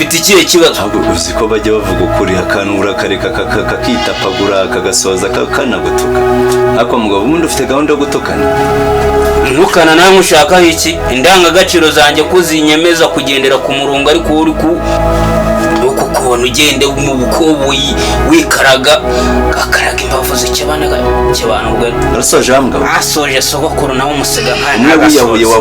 ufite ikihe kibazo? Ahubwo uzi ko bajya bavuga ukuri akanura kareka kakitapagura kagasoza kanagutuka. Ako mugabo umuntu ufite gahunda yo gutukana. Ntukana nawe mushakaho iki? Indangagaciro zanjye kuzinyemeza kugendera ku murongo ariko uri uko kubona ugende mu bukoboyi wikaraga gakaraga imbavu z'ikibana ubwo arasoje hamwe asoje sogokuru nawe umusega umwe wiyahuye wa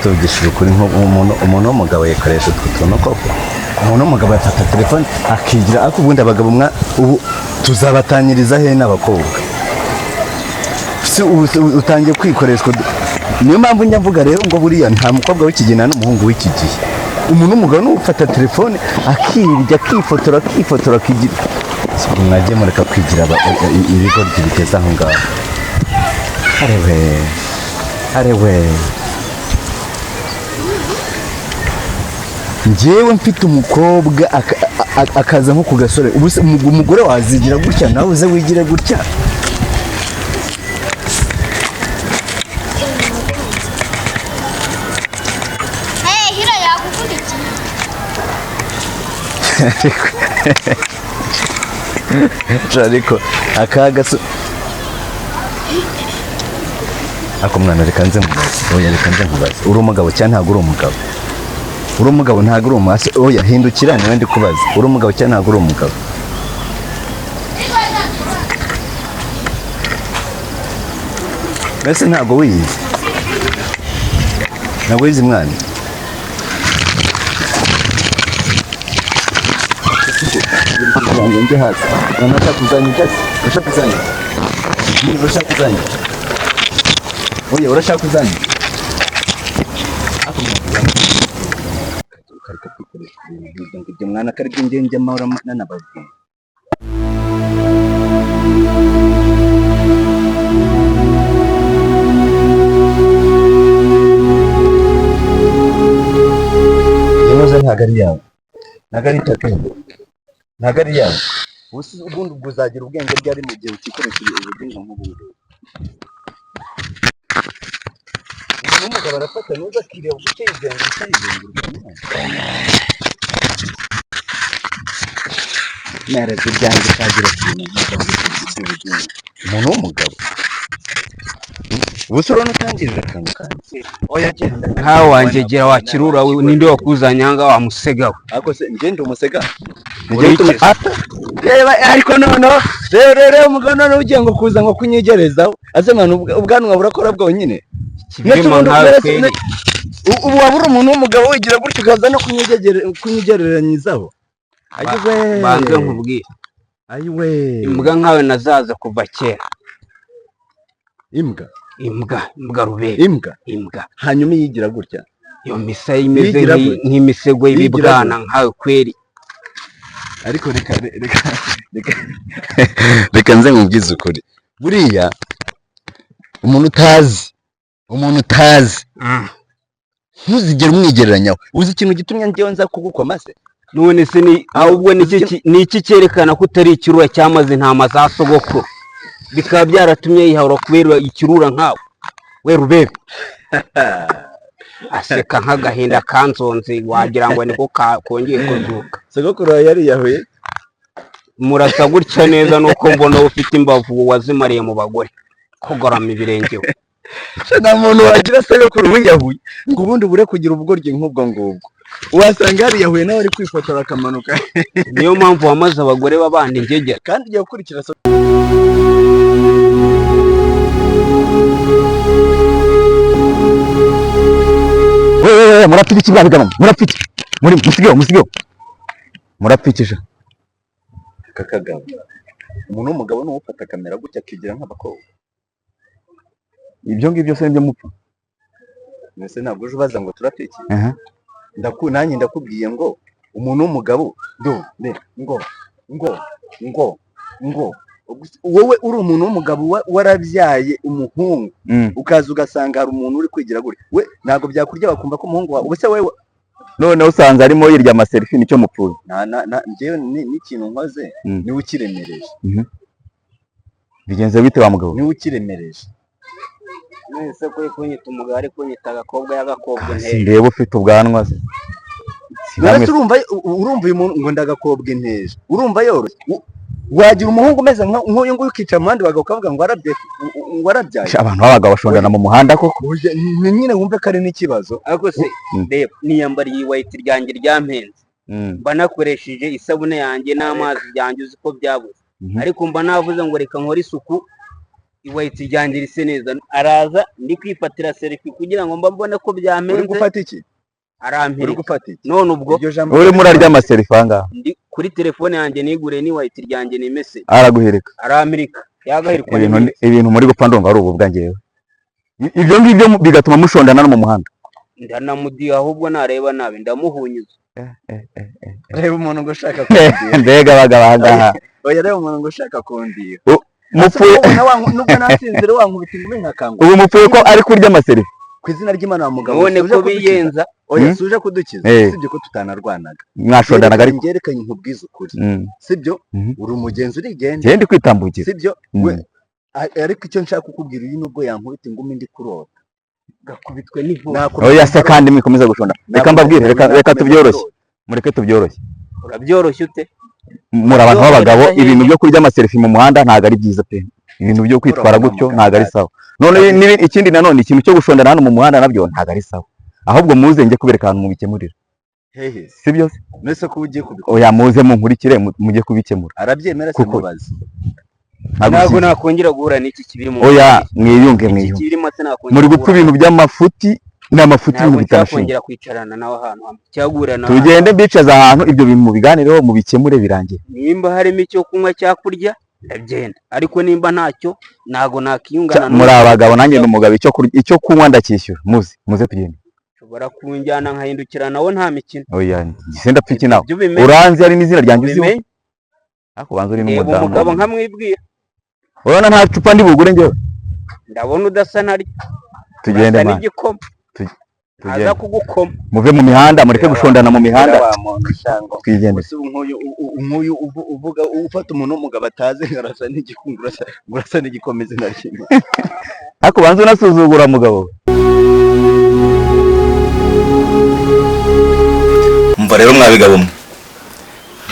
tugishije kuri umuntu w'umugabo yakoresha utwo koko umuntu w'umugabo yafata telefone akigira ako ubundi abagabo ubu tuzabatanyiriza he n'abakobwa utangiye kwikoreshwa niyo mpamvu njya mvuga rero ngo buriya nta mukobwa w'ikigina n'umuhungu w'iki gihe umuntu w'umugabo n'ufata telefone akirya akifotora akigira mwajye mureka kwigira ibigo biteza aho ngaho arewe njyewe mfite umukobwa akaza nko ku gasore umugore wazigira gutya nawe uze wigire gutya hira yakuvunikiye ariko akagaso ako mwana reka nze nkubaze uri umugabo cyane ntago uri umugabo uri umugabo ntago uri umugabo oya hindukira niwe ndi kubaza uri umugabo cyane ntago uri umugabo mbese ntago wiyizi ntago wiyizi mwana njye hasi urashaka kuzanya oya urashaka kuzanya ibyo mwana kari bw'indenge amahoro n'anabazwe ibibazo ntabwo ari yawe ntabwo ari itaka ntabwo ari yawe ubundi ubwo uzagira ubwenge bwari mu gihe ukikoresheje ubugingo nk'ubundi umugabo arafata neza akireba ubuke yizenguruka nereze ibyanjye kagira umuntu w'umugabo ubusoro n'utangirira akantu kanjye oya genda nkawe wangegera wakirura ninde wakuzanye aha ngaha wamusega we ako se ngende umusega reba ariko noneho rero umugabo noneho ugiye ngo kuza ngo kunyigerezaho ase mwana ubwanwa burakora bwonyine ubu wabura umuntu w'umugabo wigira gutyo ukaza no kunyigereranyizaho banze nkubwire ayiwe imbwa nkawe nazaza kuva kera imbwa rubere imbwa hanyuma yigira gutya iyo misaya imeze nk'imisego y'ibibwana nkawe kweri ariko reka nze nkubwize ukuri buriya umuntu utazi ntuzigere umwigereranyaho uzi ikintu gitumye njyewe nza kugukoma se none se ahubwo ni iki cyerekana ko utari ikirura cyamaze intama za sogokuru bikaba byaratumye yihahura kubera ikirura nkawe we rubebe aseka nk'agahinda kanzonze wagira ngo niko kongeye kuzuka sogokuru yariyahuye murasa gutya neza nuko mbona ufite imbavu wazimariye mu bagore kugorama ibirenge nta muntu wagira sogokuru wiyahuye ngo ubundi bure kugira ubugoryi nk'ubwo ngubwo wasanga hari yahuye nawe ari kwifotora akamanuka. niyo mpamvu wamaze abagore babandi ingegera kandi igiye gukurikira murapfika iki bwabigana murapfika musigeho murapfikisha kakagabo umuntu w'umugabo n'ufata kamera gutya akigira nk'abakobwa ibyo ngibyo se nibyo mupfa mwese ntabwo uje ubaza ngo turapfiki nanjye ndakubwiye ngo umuntu w'umugabo ngo wowe uri umuntu w'umugabo warabyaye umuhungu ukaza ugasanga hari umuntu uri kwigira gutya we ntabwo byakurya bakumva ko umuhungu wawe ubuse wewe none usanze arimo yirya amaselfie nicyo mupfuye njyewe n'ikintu nkoze niwe ukiremereje bigenze bite wa mugabo niwe ukiremereje mwese kuri kunyita umugabo ari kunyita agakobwa y'agakobwa intege ndeba ufite ubwanwa se urumva uyu muntu ngo ndagakobwa intege urumva yoroshye wagira umuhungu umeze nk'uyu nguyu ukicara mu handi bakavuga ngo warabyaye abantu b'abagabo bashondana mu muhanda koko nyine wumve ko ari n'ikibazo ariko se reba niyambariye white ryanjye ryampenze mba nakoresheje isabune yanjye n'amazi yanjye uzi ko byabuze ariko mba navuze ngo reka nkore isuku white ryanjye rise neza araza ndi kwifatira selfie kugira ngo mba mbone ko byampenze uri gufata iki arampira none ubwo uri murarya amaselfie anga kuri telefone yanjye nigure ni white ryanjye ni message araguhereka arampirika yagahirwa ibintu muri gupfa ndumva ari ububwa ngewe ibyo ngibyo bigatuma mushondana no mu muhanda ndanamudiha ahubwo nareba nabi ndamuhunyuza reba umuntu ngo ushaka kundiha mbega abagabo oya reba umuntu ngo ushaka kundiha mupfuye nubwo nasinzire wankubita ingumi nkakangura ubu mupfuye ko ari kurya amaselfie ku izina ry'Imana wa mugabo none ko biyenza oya suje kudukiza sibyo ko tutanarwanaga mwashondanaga ariko ngerekanye nkubwiza ukuri sibyo uri umugenzi urigenda gende kwitambukira sibyo ariko icyo nshaka kukubwira uyu nubwo yankubita ingumi ndi kurota gakubitwe n'inkuba oya se kandi mwikomeza gushonda reka mbabwire reka tubyoroshye mureke tubyoroshye urabyoroshye ute muri abantu b'abagabo ibintu byo kurya amaselfie mu muhanda ntago ari byiza pe ibintu byo kwitwara gutyo ntago ari sawa none ikindi nanone ikintu cyo gushondana hano mu muhanda nabyo ntago ari sawa ahubwo muze nge kubereka ahantu mubikemurira hehe sibyo nese ko ugiye kubikora oya muze munkurikire mujye kubikemura arabyemera se mubazi ntago nakongera guhura n'iki kibiri mu oya mwiyunge muri gupfa ibintu by'amafuti n'amafuti mu bitarashinga kongera kwicarana nawe ahantu cyagurana tugende bicaza ahantu ibyo bintu mu biganireho mu bikemure birangiye nimba harimo icyo kunywa cyakurya ndabyenda ariko nimba ntacyo nago nakiyungana muri abagabo nanjye n'umugabo icyo kunywa ndakishyura muze tugende ushobora kunjyana nkahindukira nawe nta mikino oya gisenda pfiki nawe uranzi ari n'izina ryanjye uziho ako banza uri n'umudamu umugabo nkamwibwira urabona nta cupa ndi bugure njyewe ndabona udasa naryo tugende ma aza kugukoma muve mu mihanda mureke gushondana mu mihanda twigende nk'uyu uvuga ufata umuntu w'umugabo atazi ngarasa n'igikungura ngurasa n'igikomeze na kimwe ako banza unasuzugura mugabo mva rero mwabigabo mwe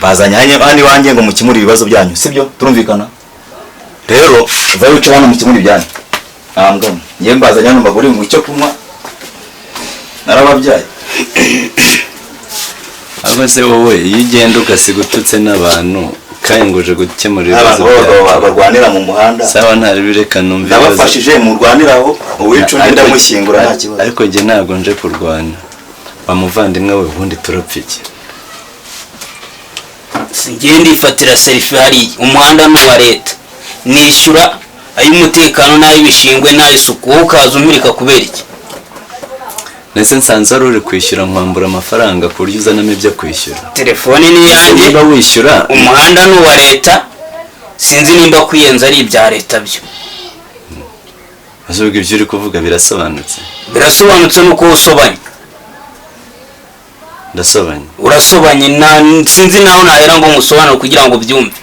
bazanye handi wanjye ngo mukimure ibibazo byanyu sibyo turumvikana rero vayo uca hano mukimure ibyanyu ambwa ngiye mbazanye hano mbaguri ngo icyo kunywa narababyaye aba se wowe iyo ugenda ugasiga ututse n'abantu kandi ngo uje gukemura ibibazo barwanira mu muhanda sawa ntari bireka numva ndabafashije murwaniraho uwicundi ndamushyingura nta kibazo ariko njye ntabwo nje kurwana bamuvandimwe we ubundi turapfike singiye ndifatira selfie hari umuhanda n'uwa leta nishyura ay'umutekano n'ay'ibishingwe n'ay'isuku wowe ukaza umirika kubera iki nese nsanze ari uri kwishyura nkwambura amafaranga ku buryo uzanamo ibyo kwishyura telefone ni yanjye niba wishyura umuhanda n'uwa leta sinzi nimba kwiyenza ari ibya leta byo azubwo ibyo uri kuvuga birasobanutse nuko usobanye ndasobanye urasobanye sinzi naho nahera ngo musobanure kugira ngo byumve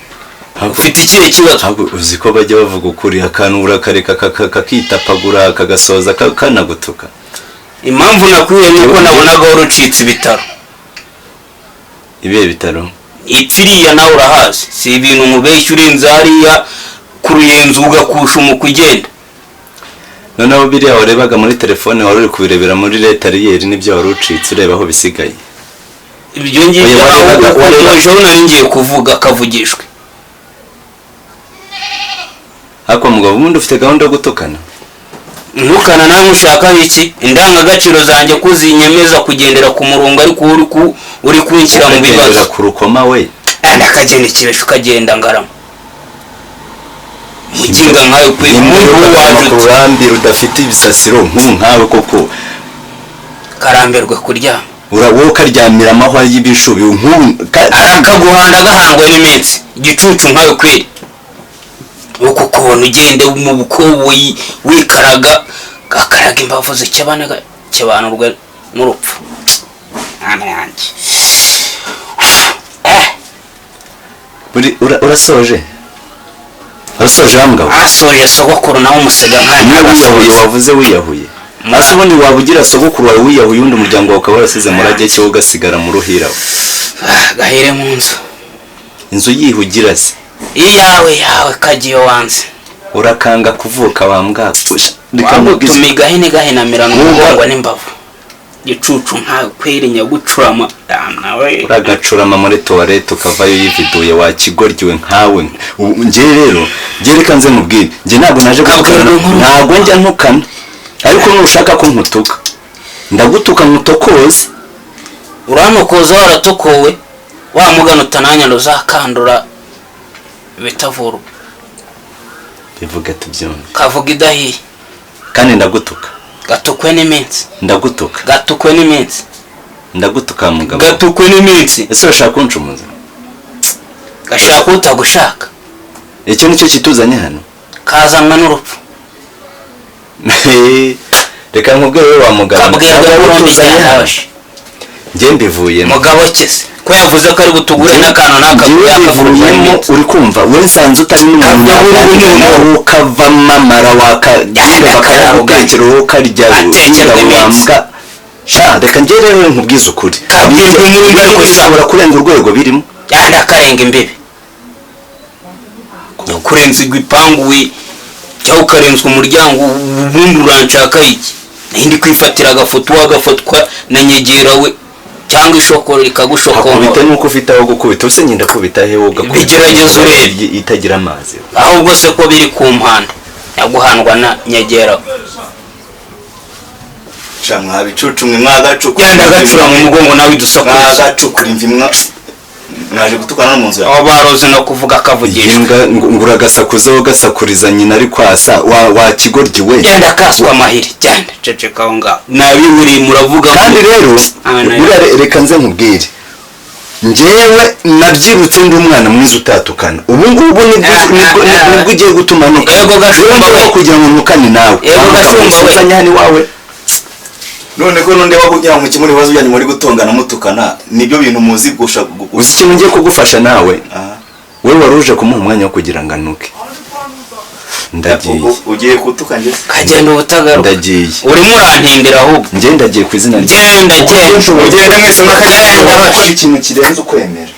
ufite ikihe kibazo uzi ko bajya bavuga ukuri akantu urakareka kakitapagura kagasoza kanagutuka impamvu nakwiye nuko nabonaga urucitse ibitaro ibihe bitaro ipfiriya nawe urahazi si ibintu mubeshya urenze hariya ku ruyenzi ugakusha umukugenda noneho biriya warebaga muri telefone wari uri kubirebera muri letariyeri n'ibyo wari ucitse ureba aho bisigaye ibyo ngibyo ahubwo nari ngiye kuvuga kavugishwe. ariko mugabo ubundi ufite gahunda yo gutukana? ntukana nawe ushaka iki? Indangagaciro zanjye kuzinyemeza kugendera ku murongo ariko uri kunshyira mu bibazo. ku rukoma we akagenda ikiresho ukagenda ngarama mukinga nkawe kwe umuntu waje ku rurambi rudafite ibisasiro nkawe koko karamberwe kuryama wowe ukaryamira amahwa y'ibishubi akaguhanda agahangwa n'iminsi igicucu nkawe kwe uko kubona ugende mu bukoboyi wikaraga gakaraga imbavu zikebanurwe n'urupfu. Ana yanjye urasoje mugabo? asoje sogokuru nawe umusiga wiyahuye wavuze wiyahuye ase ubundi waba ugira sogokuru wawe wiyahuye undi umuryango wawe ukaba warasize murage cyo ugasigara mu ruhira gahere mu inzu yihugira se yawe kagiye wanze urakanga kuvuka wambwa tumiga hene gahenamira n'umugongo n'imbavu gicucu nkawe kwerinya gucurama nawe uragacurama muri toilette ukavayo yividuye wakigoryiwe nkawe. nje rero reka nze mubwire nje ntabwo naje gutukana, ntabwo njya ntukana, ariko nushaka ko nkutuka ndagutuka nkutokoze. uramukoza waratokowe wamugana utananya ruzakandura bitavuru bivuga tubyumva kavuga idahiye kandi ndagutuka gatukwe n'iminsi ndagutuka gatukwe n'iminsi ndagutuka mugabo gatukwe n'iminsi. ese urashaka kuncumuza? gashaka utagushaka icyo nicyo kituzanye hano kazanwa n'urupfu. reka nkubwire wowe wa mugabo njye mbivuye mugabo kese ko yavuze ko ari butugure n'akantu n'akavuyemo uri kumva we nsanze utari n'umuntu ukava mamara bakayagukekera wowe ukarya wambwa sha reka njye rero nkubwize ukuri bishobora kurenga urwego birimo akarenga imbibi kurenza igipangu we cyangwa ukarenzwa umuryango ubundi uranshaka iki nindi kwifatira agafoto wagafatwa na nyegera we cyangwa ishokoro rikagushokora bite nuko ufite aho gukubita use nyinda kubita he woga bigerageza urebe itagira amazi ahubwo se ko biri ku mpanda yaguhandwa na nyegera shamwa bicucumwe mwagacukura yanda gacura mu mugongo nawe dusokoza mwagacukura imvimwa naje gutukana no munzu aho baroze no kuvuga kavugisha ngura gasakuzo gasakuriza nyina ari kwasa wa kigoryi we yanda kaswa mahiri cyane ceceka aho ngaho nabi buri muravuga kandi rero reka nze nkubwire njyewe nabyirutse ndi umwana mwiza utatukana ubu ngubu nibwo ugiye gutumanuka yego gashumba kugira ngo ntukane nawe yego gashumba usanyani wawe none ko nonde wakugira mu kimuri bazo byanyu muri gutongana mutukana nibyo bintu muzi gusha uzi ikintu ngiye kugufasha nawe we waruje kumuha umwanya wo kugira ngo anuke ndagiye ugiye kutuka nje kagenda ubutagaruka ndagiye urimo urantindira ahubwo nje ndagiye ku izina genda ugenda mwese makagenda ikintu kirenze ukwemera